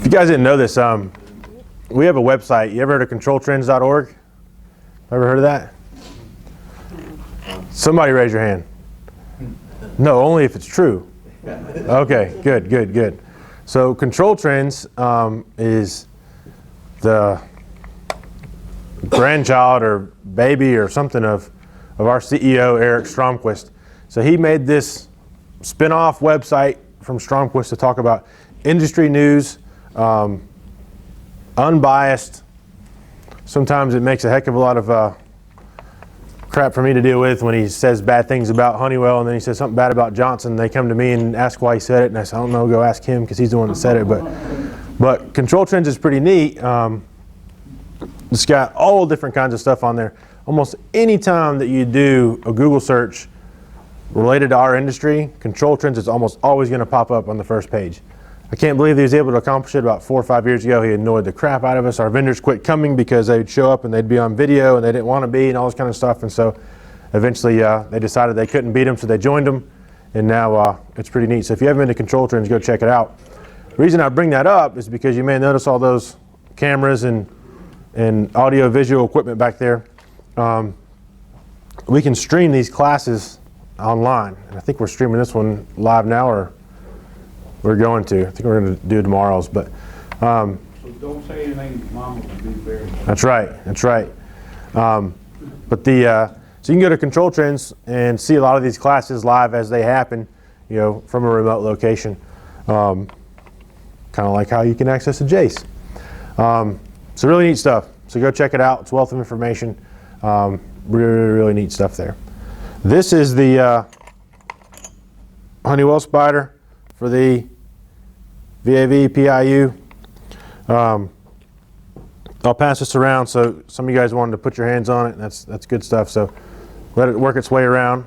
If you guys didn't know this, we have a website. You ever heard of controltrends.org? Ever heard of that? Somebody raise your hand. No, only if it's true. Okay, good, good, good. So Control Trends is the grandchild or baby or something of our CEO, Eric Stromquist. So he made this spin-off website from Stromquist to talk about industry news, unbiased. Sometimes it makes a heck of a lot of crap for me to deal with when he says bad things about Honeywell and then he says something bad about Johnson. They come to me and ask why he said it, and I say, I don't know, go ask him because he's the one that said it. But Control Trends is pretty neat. It's got all different kinds of stuff on there. Almost any time that you do a Google search related to our industry, Control Trends is almost always going to pop up on the first page. I can't believe he was able to accomplish it about 4 or 5 years ago. He annoyed the crap out of us. Our vendors quit coming because they'd show up and they'd be on video and they didn't want to be and all this kind of stuff. And so eventually they decided they couldn't beat him, so they joined him. And now it's pretty neat. So if you haven't been to Control Trends, go check it out. The reason I bring that up is because you may notice all those cameras and audio visual equipment back there. We can stream these classes online. And I think we're streaming this one live now, or we're going to. I think we're going to do tomorrow's, but so don't say anything Mama would be very. That's right. That's right. But so you can go to Control Trends and see a lot of these classes live as they happen, you know, from a remote location. Kind of like how you can access a Jace. So really neat stuff. So go check it out. It's a wealth of information. Really, really neat stuff there. This is the Honeywell Spider for the VAV PIU. I'll pass this around, so some of you guys wanted to put your hands on it, and that's good stuff. So let it work its way around.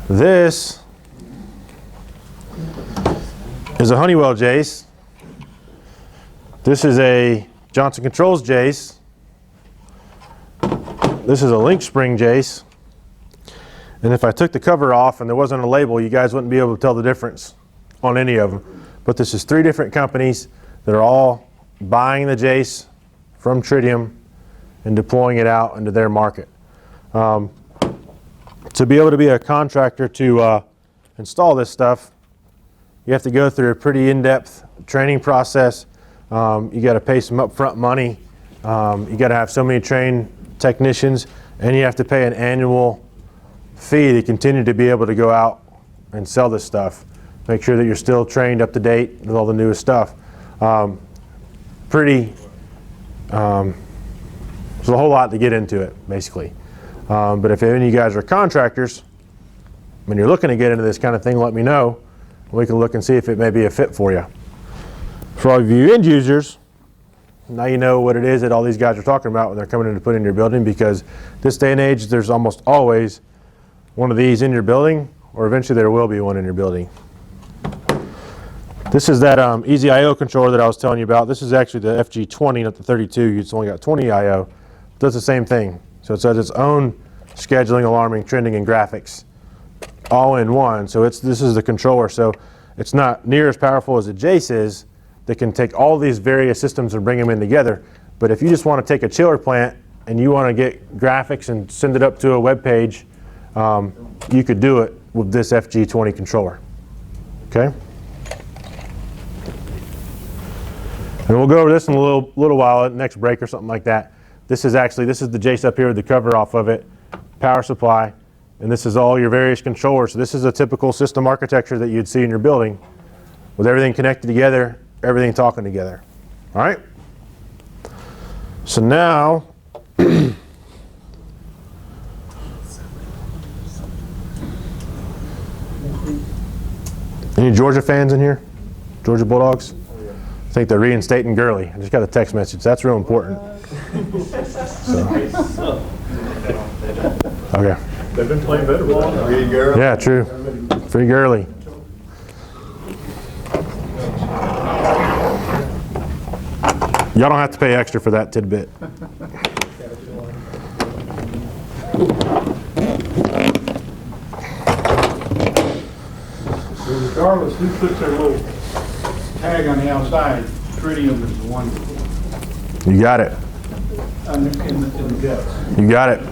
This is a Honeywell Jace. This is a Johnson Controls Jace. This is a link spring Jace. And if I took the cover off and there wasn't a label, you guys wouldn't be able to tell the difference on any of them. But this is 3 different companies that are all buying the Jace from Tritium and deploying it out into their market. To be able to be a contractor to install this stuff, you have to go through a pretty in-depth training process. You got to pay some upfront money. You got to have so many trained technicians, and you have to pay an annual fee to continue to be able to go out and sell this stuff. Make sure that you're still trained up to date with all the newest stuff. There's a whole lot to get into it, basically. But if any of you guys are contractors, when you're looking to get into this kind of thing, let me know. We can look and see if it may be a fit for you. For all of you end users, now you know what it is that all these guys are talking about when they're coming in to put in your building, because this day and age, there's almost always one of these in your building, or eventually there will be one in your building. This is that Easy I/O controller that I was telling you about. This is actually the FG20, not the 32. It's only got 20 I/O. It does the same thing. So it has its own scheduling, alarming, trending, and graphics all in one. So this is the controller. So it's not near as powerful as a Jace is that can take all these various systems and bring them in together. But if you just want to take a chiller plant and you want to get graphics and send it up to a web page, you could do it with this FG20 controller. Okay? And we'll go over this in a little while, next break or something like that. This is the Jace up here with the cover off of it, power supply, and this is all your various controllers. So this is a typical system architecture that you'd see in your building with everything connected together, everything talking together. All right? So now, any Georgia fans in here? Georgia Bulldogs? I think they're reinstating Gurley. I just got a text message. That's real important. So. Okay. They've been playing better with that. Yeah, true. Free Gurley. Y'all don't have to pay extra for that tidbit. Regardless who puts their little tag on the outside, Tritium is the one You got it. in the guts. You got it.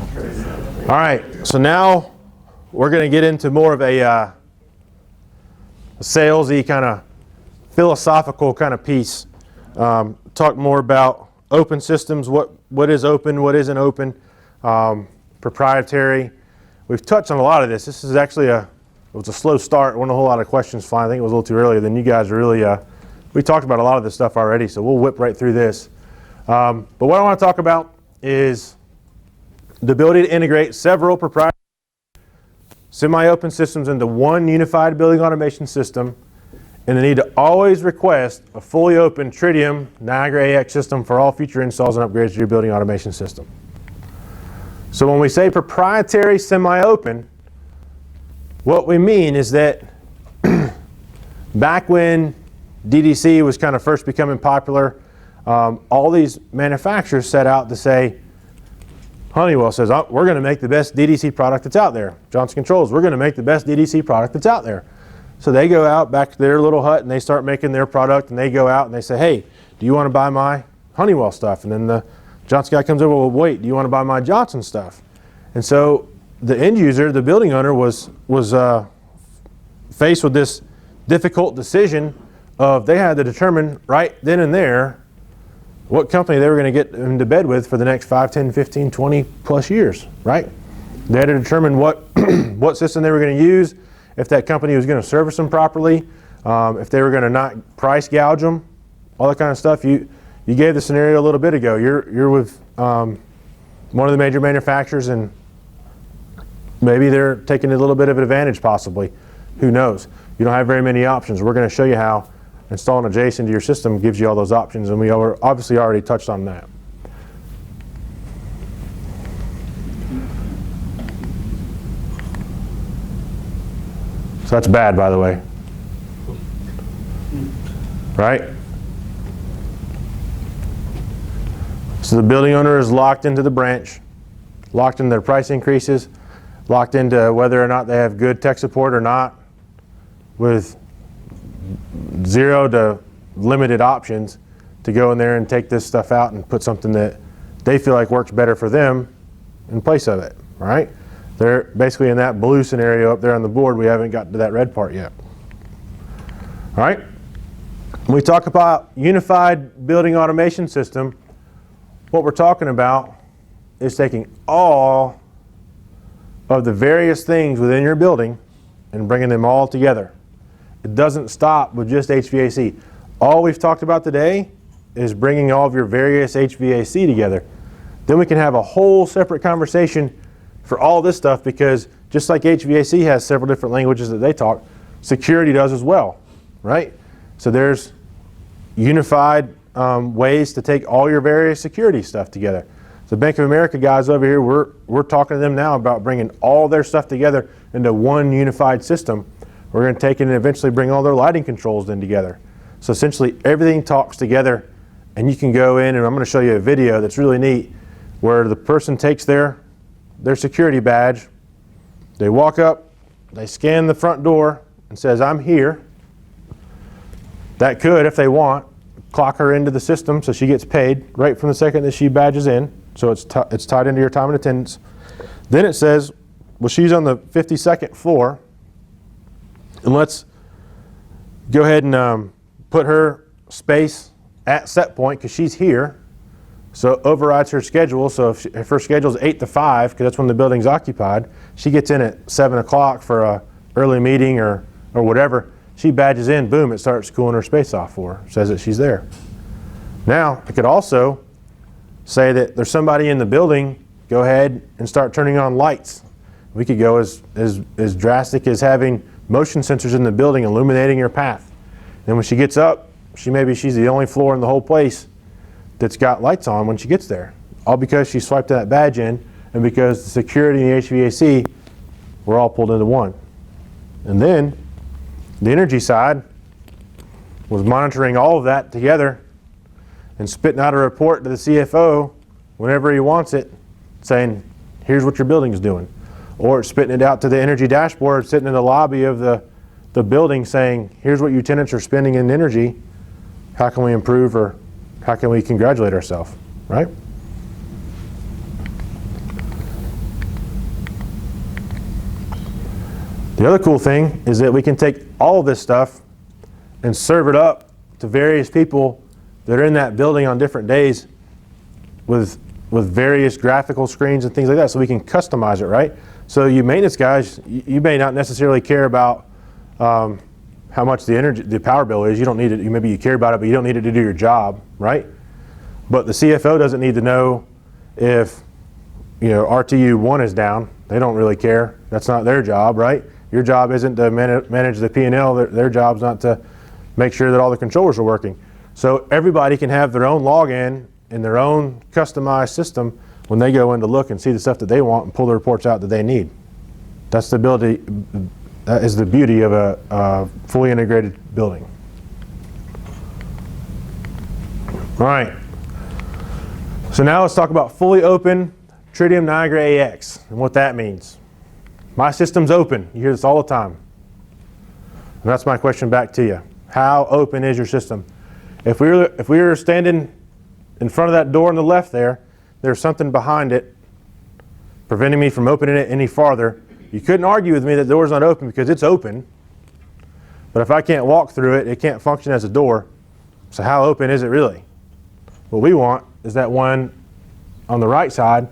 All right, so now we're going to get into more of a salesy kind of philosophical kind of piece. Talk more about open systems, what is open, what isn't open, proprietary. We've touched on a lot of this. This is actually it was a slow start. Wasn't a whole lot of questions flying. I think it was a little too early. Then you guys really, we talked about a lot of this stuff already, so we'll whip right through this. But what I want to talk about is the ability to integrate several proprietary semi-open systems into one unified building automation system, and the need to always request a fully open Tritium Niagara AX system for all future installs and upgrades to your building automation system. So when we say proprietary semi-open, what we mean is that back when DDC was kind of first becoming popular, all these manufacturers set out to say, Honeywell says, oh, we're going to make the best DDC product that's out there. Johnson Controls, we're going to make the best DDC product that's out there. So they go out back to their little hut and they start making their product, and they go out and they say, hey, do you want to buy my Honeywell stuff? And then the Johnson guy comes over, well, wait, do you want to buy my Johnson stuff? And so the end user, the building owner, was faced with this difficult decision of they had to determine right then and there what company they were going to get into bed with for the next 5, 10, 15, 20 plus years, right? They had to determine what what system they were going to use, if that company was going to service them properly, if they were going to not price gouge them, all that kind of stuff. You gave the scenario a little bit ago. You're with one of the major manufacturers, and maybe they're taking a little bit of an advantage possibly. Who knows? You don't have very many options. We're going to show you how installing a JACE into your system gives you all those options, and we obviously already touched on that. So that's bad, by the way. Right? So the building owner is locked into the branch, locked into their price increases, locked into whether or not they have good tech support or not, with 0 to limited options to go in there and take this stuff out and put something that they feel like works better for them in place of it, right? They're basically in that blue scenario up there on the board. We haven't got to that red part yet. All right? When we talk about unified building automation system, what we're talking about is taking all of the various things within your building and bringing them all together. It doesn't stop with just HVAC. All we've talked about today is bringing all of your various HVAC together. Then we can have a whole separate conversation for all this stuff, because just like HVAC has several different languages that they talk, security does as well, right? So there's unified ways to take all your various security stuff together. The Bank of America guys over here, we're talking to them now about bringing all their stuff together into one unified system. We're going to take it and eventually bring all their lighting controls in together. So essentially everything talks together, and you can go in, and I'm going to show you a video that's really neat where the person takes their security badge, they walk up, they scan the front door and says, I'm here. That could, if they want, clock her into the system so she gets paid right from the second that she badges in. So it's tied into your time and attendance. Then it says, well, she's on the 52nd floor, and let's go ahead and put her space at set point because she's here. So overrides her schedule. So if her schedule is 8 to 5, because that's when the building's occupied, she gets in at 7 o'clock for a early meeting or whatever. She badges in, boom, it starts cooling her space off for her, says that she's there. Now, it could also say that there's somebody in the building, go ahead and start turning on lights. We could go as drastic as having motion sensors in the building illuminating her path. And when she gets up, she's the only floor in the whole place that's got lights on when she gets there. All because she swiped that badge in, and because the security and the HVAC were all pulled into one. And then the energy side was monitoring all of that together and spitting out a report to the CFO whenever he wants it, saying, here's what your building is doing. Or it's spitting it out to the energy dashboard sitting in the lobby of the building saying, here's what your tenants are spending in energy how can we improve, or how can we congratulate ourselves, right? The other cool thing is that we can take all of this stuff and serve it up to various people that are in that building on different days with various graphical screens and things like that, so we can customize it, right? So you maintenance guys, you may not necessarily care about how much the power bill is. You don't need it. Maybe you care about it, but you don't need it to do your job, right? But the CFO doesn't need to know if RTU 1 is down. They don't really care. That's not their job, right? Your job isn't to manage the P&L. Their job's not to make sure that all the controllers are working. So everybody can have their own login in their own customized system when they go in to look and see the stuff that they want and pull the reports out that they need. That's the ability. That is the beauty of a fully integrated building. All right. So now let's talk about fully open Tritium Niagara AX and what that means. My system's open. You hear this all the time. And that's my question back to you. How open is your system? If we were standing in front of that door on the left there's something behind it preventing me from opening it any farther. You couldn't argue with me that the door's not open because it's open. But if I can't walk through it, it can't function as a door. So how open is it really? What we want is that one on the right side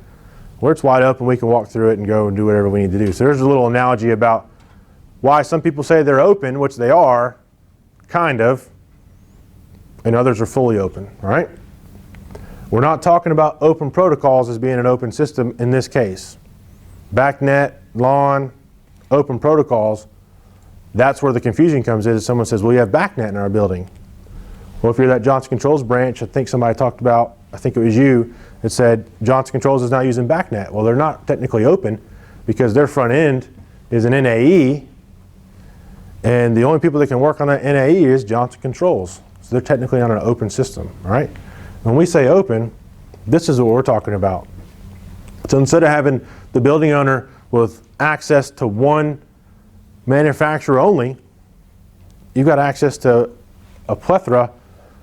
where it's wide open, we can walk through it and go and do whatever we need to do. So there's a little analogy about why some people say they're open, which they are, kind of, and others are fully open, all right? We're not talking about open protocols as being an open system in this case. BACnet, LAN, open protocols, that's where the confusion comes in. Someone says, well, you have BACnet in our building. Well, if you're that Johnson Controls branch, I think somebody talked about, I think it was you, that said Johnson Controls is not using BACnet. Well, they're not technically open because their front end is an NAE, and the only people that can work on that NAE is Johnson Controls. So they're technically on an open system, all right? When we say open, this is what we're talking about. So instead of having the building owner with access to one manufacturer only, you've got access to a plethora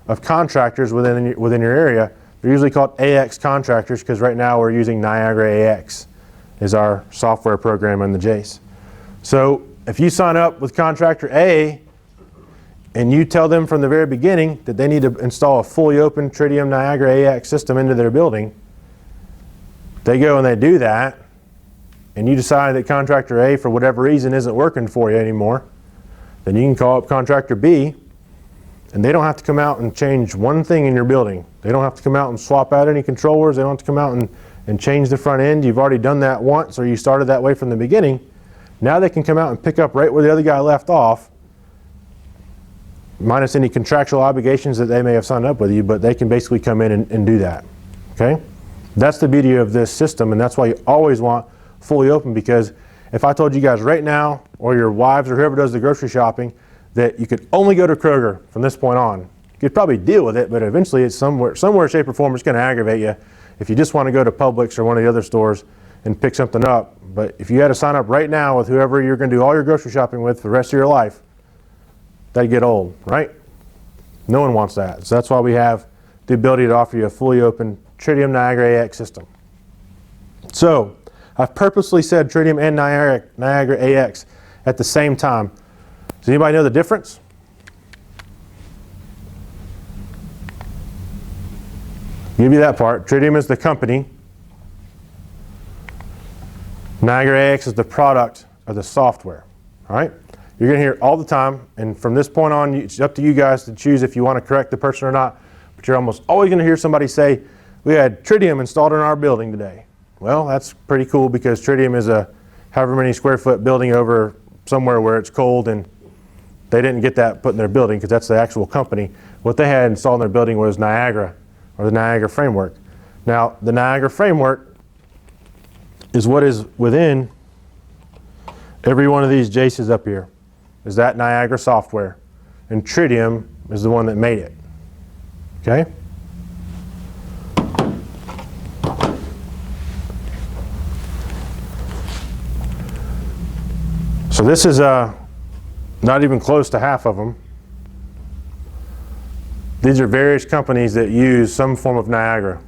of contractors within your area. They're usually called AX contractors because right now we're using Niagara AX as our software program in the JACE. So if you sign up with contractor A and you tell them from the very beginning that they need to install a fully open Tritium Niagara AX system into their building, they go and they do that, and you decide that contractor A for whatever reason isn't working for you anymore, then you can call up contractor B, and they don't have to come out and change one thing in your building. They don't have to come out and swap out any controllers. They don't have to come out and change the front end. You've already done that once, or you started that way from the beginning. Now they can come out and pick up right where the other guy left off, minus any contractual obligations that they may have signed up with you, but they can basically come in and do that, okay? That's the beauty of this system, and that's why you always want fully open, because if I told you guys right now, or your wives or whoever does the grocery shopping, that you could only go to Kroger from this point on, you could probably deal with it, but eventually it's somewhere, shape, or form, it's going to aggravate you if you just want to go to Publix or one of the other stores and pick something up. But if you had to sign up right now with whoever you're going to do all your grocery shopping with for the rest of your life, that'd get old, right? No one wants that. So that's why we have the ability to offer you a fully open Tritium Niagara AX system. So I've purposely said Tritium and Niagara AX at the same time. Does anybody know the difference? I'll give you that part. Tritium is the company. Niagara AX is the product of the software. All right? You're going to hear it all the time, and from this point on, it's up to you guys to choose if you want to correct the person or not. But you're almost always going to hear somebody say, we had Tritium installed in our building today. Well, that's pretty cool because Tritium is a however many square foot building over somewhere where it's cold, and they didn't get that put in their building because that's the actual company. What they had installed in their building was Niagara, or the Niagara framework. Now, the Niagara framework is what is within every one of these JACEs up here, is that Niagara software. And Tritium is the one that made it. Okay? So this is not even close to half of them. These are various companies that use some form of Niagara.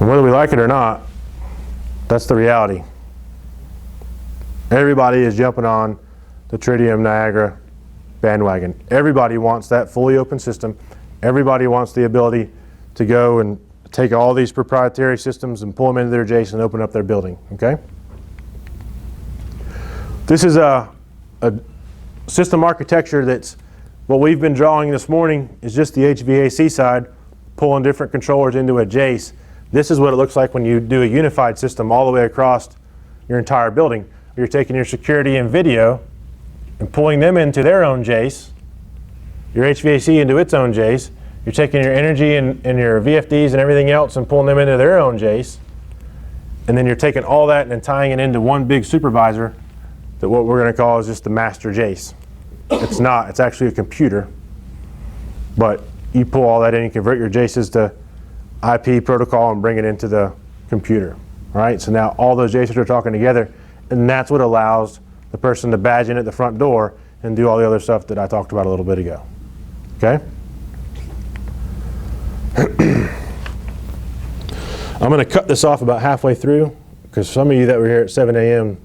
And whether we like it or not, that's the reality. Everybody is jumping on the Tritium Niagara bandwagon. Everybody wants that fully open system. Everybody wants the ability to go and take all these proprietary systems and pull them into their Jason and open up their building, okay? This is a system architecture that's what we've been drawing this morning is just the HVAC side, pulling different controllers into a Jace. This is what it looks like when you do a unified system all the way across your entire building. You're taking your security and video and pulling them into their own Jace, your HVAC into its own Jace. You're taking your energy and your VFDs and everything else and pulling them into their own Jace. And then you're taking all that and then tying it into one big supervisor that what we're going to call is just the master Jace. It's not, it's actually a computer. But you pull all that in, you convert your Jaces to IP protocol and bring it into the computer. All right, so now all those Jaces are talking together, and that's what allows the person to badge in at the front door and do all the other stuff that I talked about a little bit ago. Okay? I'm going to cut this off about halfway through because some of you that were here at 7 a.m.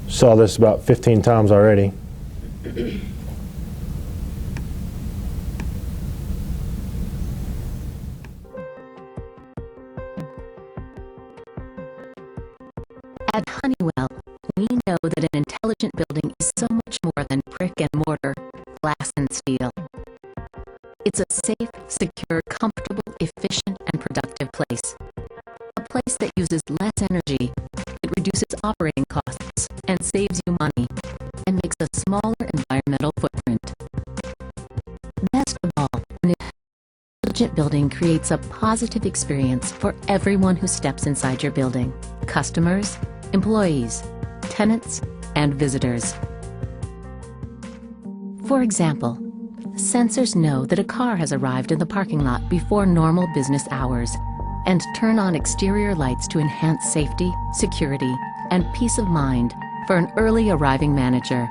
saw this about 15 times already. At Honeywell, we know that an intelligent building is so much more than brick and mortar, glass and steel. It's a safe, secure, comfortable, efficient, and productive place. A place that uses less energy, it reduces operating costs, and saves you money, and makes a smaller environmental footprint. Best of all, an intelligent building creates a positive experience for everyone who steps inside your building. Customers, employees, tenants, and visitors. For example, sensors know that a car has arrived in the parking lot before normal business hours and turn on exterior lights to enhance safety, security, and peace of mind for an early arriving manager.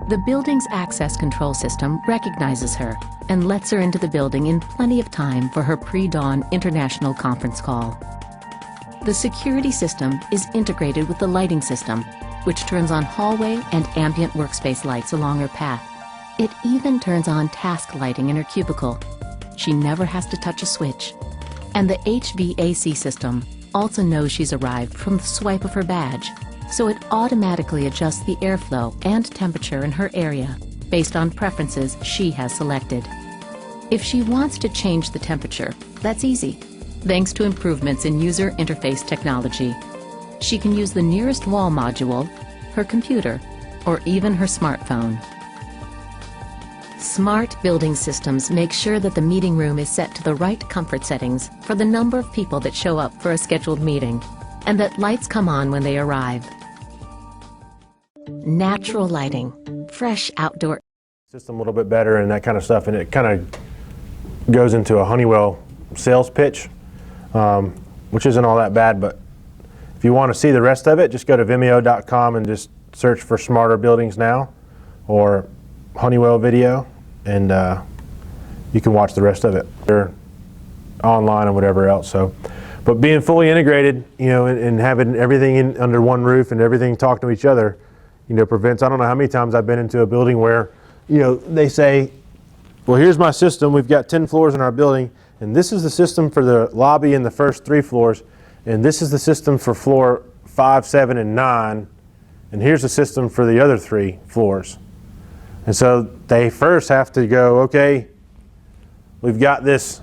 The building's access control system recognizes her and lets her into the building in plenty of time for her pre-dawn international conference call. The security system is integrated with the lighting system, which turns on hallway and ambient workspace lights along her path. It even turns on task lighting in her cubicle. She never has to touch a switch. And the HVAC system also knows she's arrived from the swipe of her badge, so it automatically adjusts the airflow and temperature in her area based on preferences she has selected. If she wants to change the temperature, that's easy. Thanks to improvements in user interface technology, she can use the nearest wall module, her computer, or even her smartphone. Smart building systems make sure that the meeting room is set to the right comfort settings for the number of people that show up for a scheduled meeting, and that lights come on when they arrive. Natural lighting, fresh outdoor System a little bit better and that kind of stuff, and it kind of goes into a Honeywell sales pitch, which isn't all that bad, but if you want to see the rest of it, just go to vimeo.com and just search for Smarter Buildings Now or Honeywell video, and you can watch the rest of it. They're online and whatever else. So, but being fully integrated, you know, and having everything under one roof and everything talk to each other, you know, prevents. I don't know how many times I've been into a building where, you know, they say, well, here's my system. We've got 10 floors in our building, and this is the system for the lobby in the first 3 floors, and this is the system for floor 5, 7, and 9, and here's the system for the other 3 floors. And so they first have to go, okay, we've got this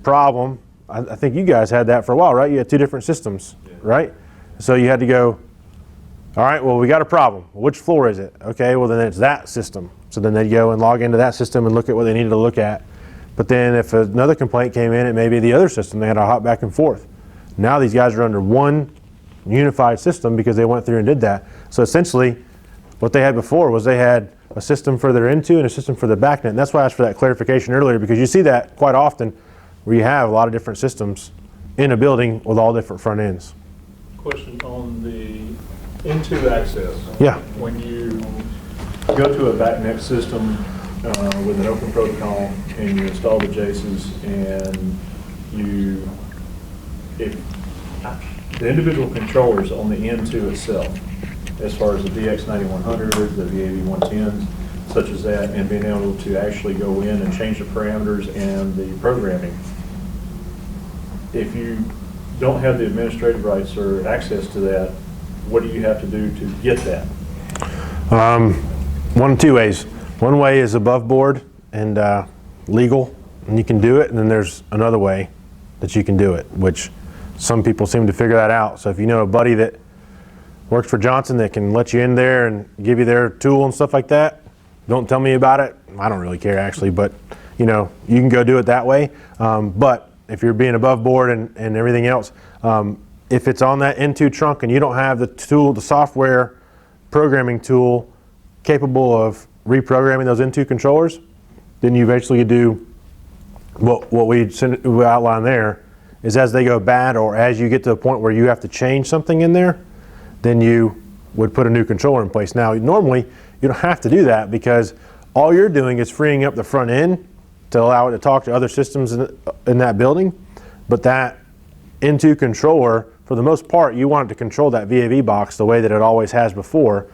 problem. I think you guys had that for a while, right? You had 2 different systems, right? So you had to go, all right, well, we got a problem. Which floor is it? Okay, well, then it's that system. So then they'd go and log into that system and look at what they needed to look at. But then if another complaint came in, it may be the other system. They had to hop back and forth. Now these guys are under one unified system because they went through and did that. So essentially, what they had before was they had a system for their into and a system for the backnet. And that's why I asked for that clarification earlier, because you see that quite often where you have a lot of different systems in a building with all different front ends. Question on the into access. Yeah. When you go to a backnet system with an open protocol and you install the JACEs and if the individual controllers on the into itself, as far as the DX9100, the VAV110s, such as that, and being able to actually go in and change the parameters and the programming. If you don't have the administrative rights or access to that, what do you have to do to get that? One of two ways. One way is above board and legal, and you can do it, and then there's another way that you can do it, which some people seem to figure that out. So if you know a buddy that works for Johnson that can let you in there and give you their tool and stuff like that, don't tell me about it. I don't really care actually, but you know, you can go do it that way. But if you're being above board and everything else, if it's on that N2 trunk and you don't have the tool, the software programming tool capable of reprogramming those N2 controllers, then you basically do what we outline there is as they go bad or as you get to a point where you have to change something in there, then you would put a new controller in place. Now, normally you don't have to do that because all you're doing is freeing up the front end to allow it to talk to other systems in that building. But that N2 controller, for the most part, you want it to control that VAV box the way that it always has before.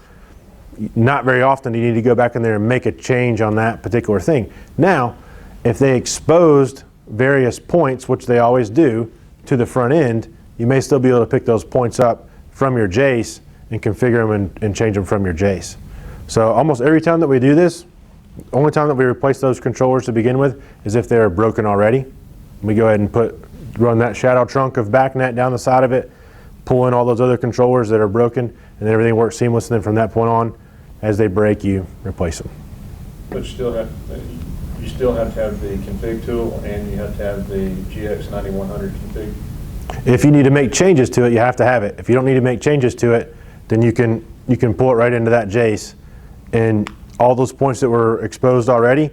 Not very often do you need to go back in there and make a change on that particular thing. Now, if they exposed various points, which they always do, to the front end, you may still be able to pick those points up from your JACE and configure them and change them from your JACE. So almost every time that we do this, the only time that we replace those controllers to begin with is if they're broken already. We go ahead and run that shadow trunk of BACnet down the side of it, pull in all those other controllers that are broken, and then everything works seamless. And then from that point on, as they break, you replace them. But you still have to have the config tool and you have to have the GX9100 config. If you need to make changes to it, you have to have it. If you don't need to make changes to it, then you can pull it right into that JACE, and all those points that were exposed already,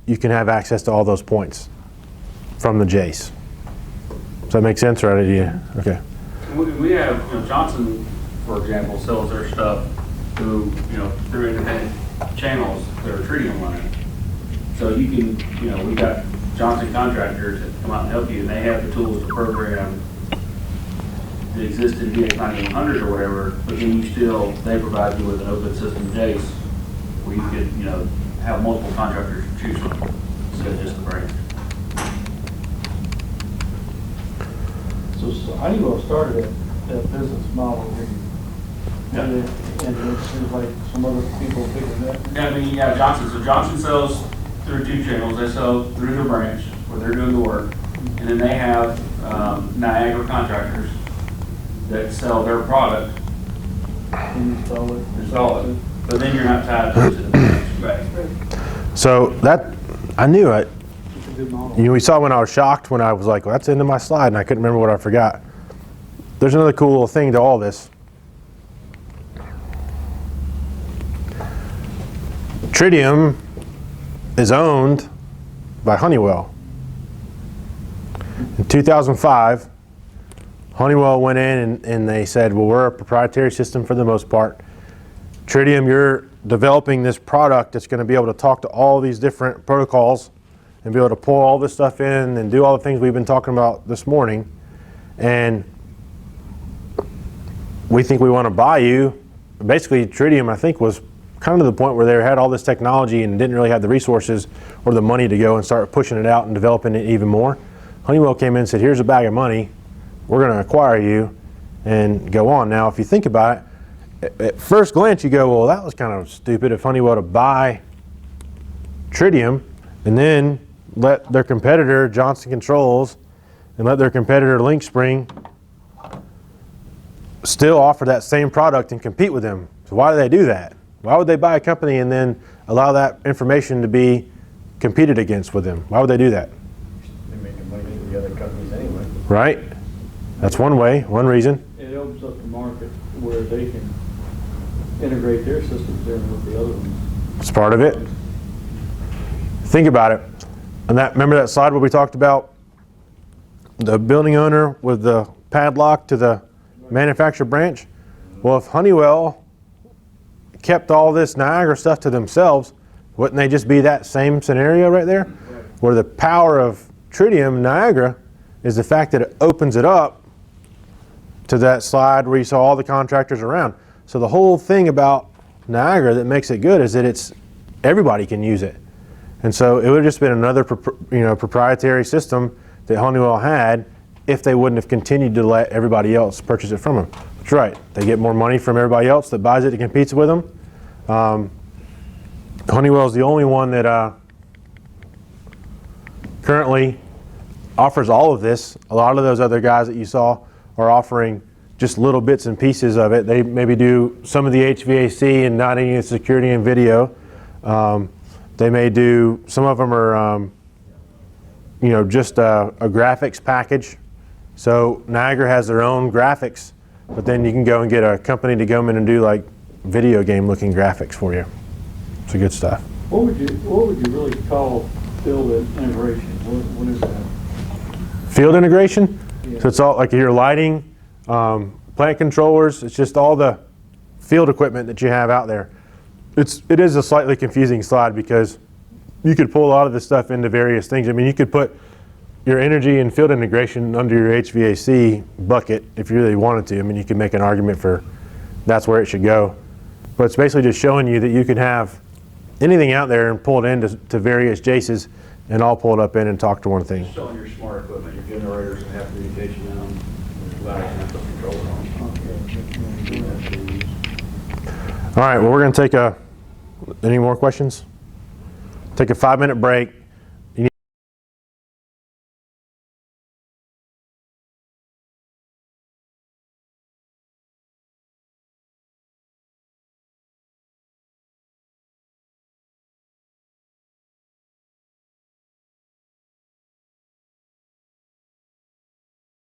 you can have access to all those points from the JACE. Does that make sense, or yeah? Okay. We have, Johnson, for example, sells their stuff through, through independent channels that are Tritium running. So you can, we've got Johnson contractors that come out and help you, and they have the tools to program the existing DX9100 or whatever, but then they provide you with an open system JACE where you could, have multiple contractors to choose from instead of just the brand. So Honeywell started that business model here. Yeah. And it seems like some other people picking that. Yeah, Johnson. So Johnson sells through two channels. They sell through their branch where they're doing the work, and then they have Niagara contractors that sell their product. Install it. But then you're not tied to the branch. Right. So that, I knew it. It's a good model. We saw when I was shocked when I was like, well, that's the end of my slide, and I couldn't remember what I forgot. There's another cool little thing to all this. Tritium is owned by Honeywell. In 2005, Honeywell went in and they said, well, we're a proprietary system for the most part. Tritium, you're developing this product that's going to be able to talk to all these different protocols and be able to pull all this stuff in and do all the things we've been talking about this morning. And we think we want to buy you. Basically, Tritium, I think, was kind of to the point where they had all this technology and didn't really have the resources or the money to go and start pushing it out and developing it even more. Honeywell came in and said, here's a bag of money. We're going to acquire you and go on. Now, if you think about it, at first glance, you go, well, that was kind of stupid of Honeywell to buy Tritium and then let their competitor, Johnson Controls, and let their competitor, LinkSpring, still offer that same product and compete with them. So why do they do that? Why would they buy a company and then allow that information to be competed against with them? Why would they do that? They're making money for the other companies anyway. Right? That's one way, one reason. It opens up the market where they can integrate their systems in with the other ones. It's part of it. Think about it. And remember that slide where we talked about the building owner with the padlock to the manufacturer branch? Well, if Honeywell kept all this Niagara stuff to themselves, wouldn't they just be that same scenario right there? Where the power of Tritium Niagara is the fact that it opens it up to that slide where you saw all the contractors around. So the whole thing about Niagara that makes it good is that everybody can use it. And so it would have just been another proprietary system that Honeywell had if they wouldn't have continued to let everybody else purchase it from them. That's right. They get more money from everybody else that buys it and competes with them. Honeywell is the only one that currently offers all of this. A lot of those other guys that you saw are offering just little bits and pieces of it. They maybe do some of the HVAC and not any of the security and video. They may do, some of them are, just a graphics package. So Niagara has their own graphics, but then you can go and get a company to come in and do like video game looking graphics for you. It's good stuff. What would you really call field integration? What is that? Field integration? Yeah. So it's all like your lighting, plant controllers, it's just all the field equipment that you have out there. It is a slightly confusing slide because you could pull a lot of this stuff into various things. I mean, you could put your energy and field integration under your HVAC bucket if you really wanted to. I mean, you could make an argument for that's where it should go. But it's basically just showing you that you can have anything out there and pull it into various JACEs and all pull it up in and talk to one thing. Showing your smart equipment, your generators, and have communication in them, without having to control it on. All right, well, we're going to take any more questions? Take a 5-minute break.